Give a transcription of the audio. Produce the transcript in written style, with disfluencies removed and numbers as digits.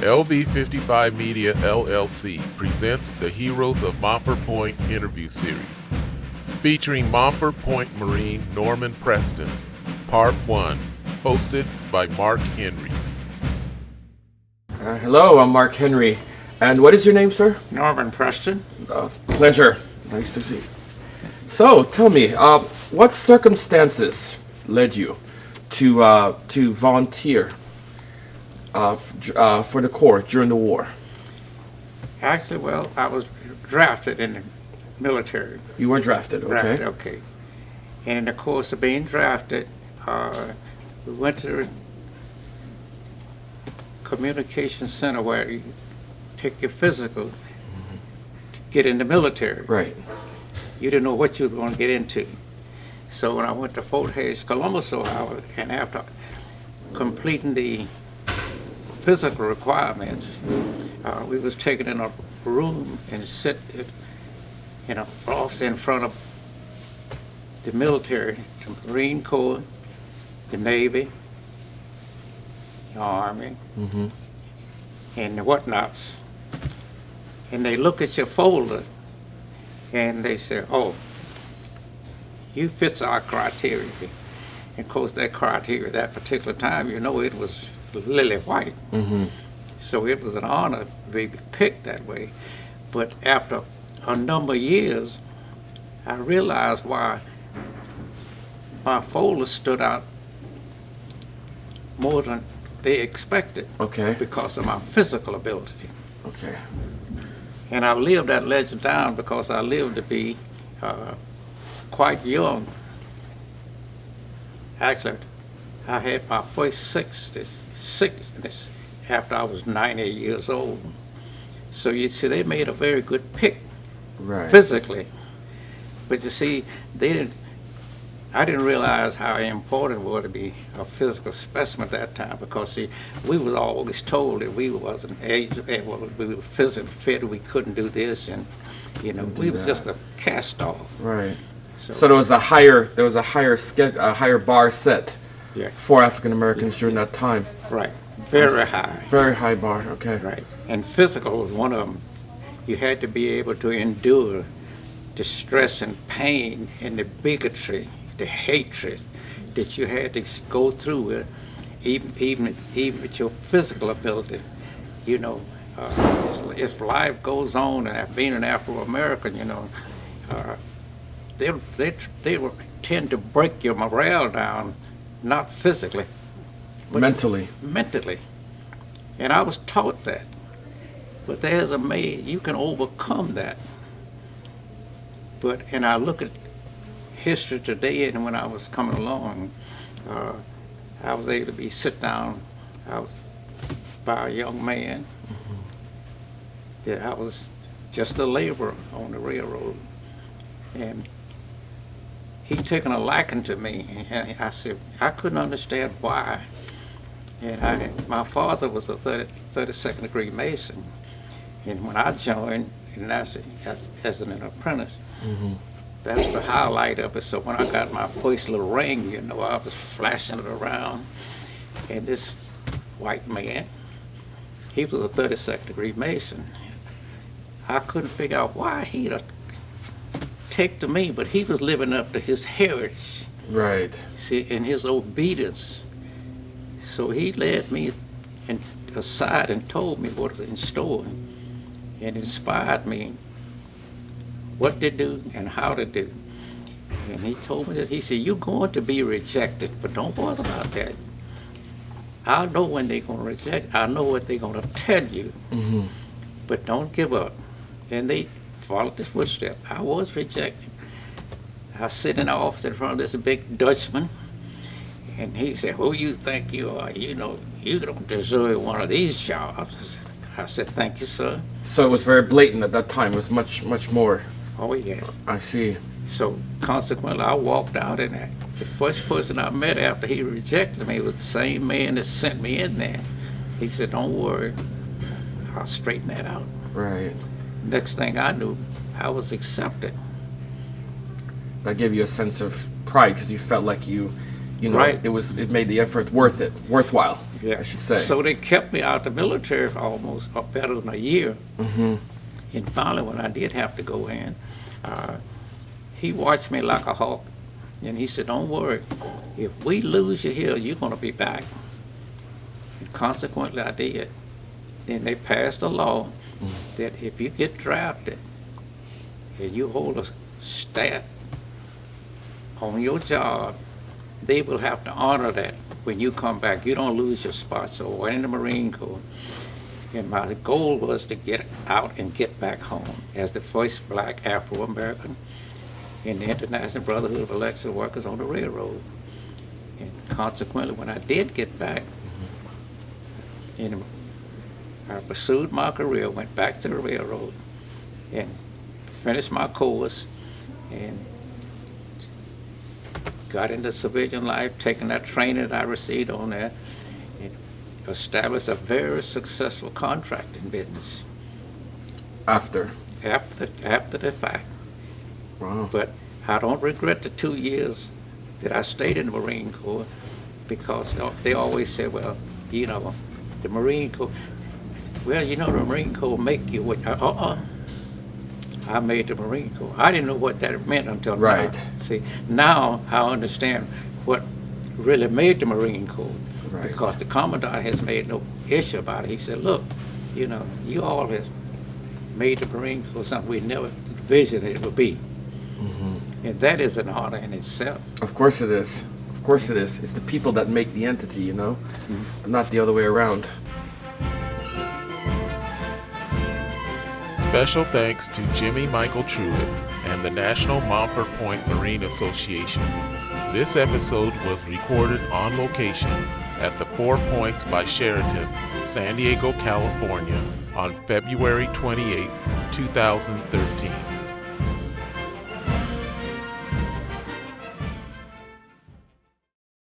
LV55 Media LLC presents the Heroes of Montford Point interview series, featuring Montford Point Marine Norman Preston, Part 1, hosted by Mark Henry. Hello, I'm Mark Henry. And what is your name, sir? Norman Preston. Pleasure. Nice to see you. So, tell me, what circumstances led you to volunteer for the Corps during the war? Actually, well, I was drafted in the military. You were drafted, okay. Drafted, okay. And in the course of being drafted, we went to the communication center where you take your physical to get in the military. Right. You didn't know what you were going to get into. So when I went to Fort Hays, Columbus, Ohio, and after completing the physical requirements, we was taken in a room and sit in a office in front of the military, the Marine Corps, the Navy, the Army, and the whatnots. And they look at your folder and they say, oh, you fits our criteria. And of course that criteria, that particular time, you know, it was lily white. So it was an honor to be picked that way. But after a number of years, I realized why my folder stood out more than they expected. Okay. Because of my physical ability. Okay. And I lived that legend down because I lived to be quite young. Actually, I had my first sickness after I was 90 years old. So you see, they made a very good pick, Right. physically. But you see, I didn't realize how important it was to be a physical specimen at that time, because see, we was always told that we wasn't we were physically fit, we couldn't do this, and you know, we was just a cast off. Right. So there was a higher bar set Yeah. for African Americans during that time. Right, very high. Very high bar. Okay. Right, and physical was one of them. You had to be able to endure the stress and pain and the bigotry, the hatred that you had to go through with, even with your physical ability. You know, as life goes on, and being an Afro-American, you know, they will tend to break your morale down, not physically, but mentally. And I was taught that. But there's a way you can overcome that. And I look at history today, and when I was coming along, I was able to be sit down by a young man that I was just a laborer on the railroad. And he taken a liking to me, and I said, I couldn't understand why. And my father was a 32nd degree Mason, and when I joined, and as an apprentice, that was the highlight of it. So when I got my first little ring, you know, I was flashing it around, and this white man, he was a 32nd degree Mason. I couldn't figure out why he'd take to me, but he was living up to his heritage. Right. See, in his obedience. So he led me aside and told me what was in store, and inspired me what to do and how to do. And he told me that, he said, you're going to be rejected, but don't bother about that. I know when they're going to reject, I know what they're going to tell you, but don't give up. And they followed his footsteps. I was rejected. I sit in the office in front of this big Dutchman, and he said, who you think you are? You know, you don't deserve one of these jobs. I said, thank you, sir. So it was very blatant at that time. It was much more. Oh, yes. I see. So consequently, I walked out, and the first person I met after he rejected me was the same man that sent me in there. He said, don't worry, I'll straighten that out. Right. Next thing I knew, I was accepted. That gave you a sense of pride because you felt like you you know, Right. it made the effort worthwhile. I should say. So they kept me out of the military for almost better than a year. And finally, when I did have to go in, he watched me like a hawk, and he said, "Don't worry, if we lose you here, you're going to be back." And consequently, I did. Then they passed a law that if you get drafted and you hold a stat on your job, they will have to honor that when you come back. You don't lose your spot. So I went in the Marine Corps, and my goal was to get out and get back home as the first black Afro-American in the International Brotherhood of Electrical Workers on the railroad. And consequently, when I did get back, and I pursued my career, went back to the railroad, and finished my course, and got into civilian life, taking that training that I received on there, and established a very successful contracting business. After After the fact. wow. But I don't regret the 2 years that I stayed in the Marine Corps, because they always say, well, you know, the Marine Corps, well, you know, the Marine Corps make you what, I made the Marine Corps. I didn't know what that meant until Right. now. See, now I understand what really made the Marine Corps. Right. Because the Commandant has made no issue about it. He said, look, you know, you all have made the Marine Corps something we never envisioned it would be. And that is an honor in itself. Of course it is. Of course it is. It's the people that make the entity, you know, not the other way around. Special thanks to Jimmy Michael Truitt and the National Montford Point Marine Association. This episode was recorded on location at the 4 Points by Sheraton, San Diego, California on February 28, 2013.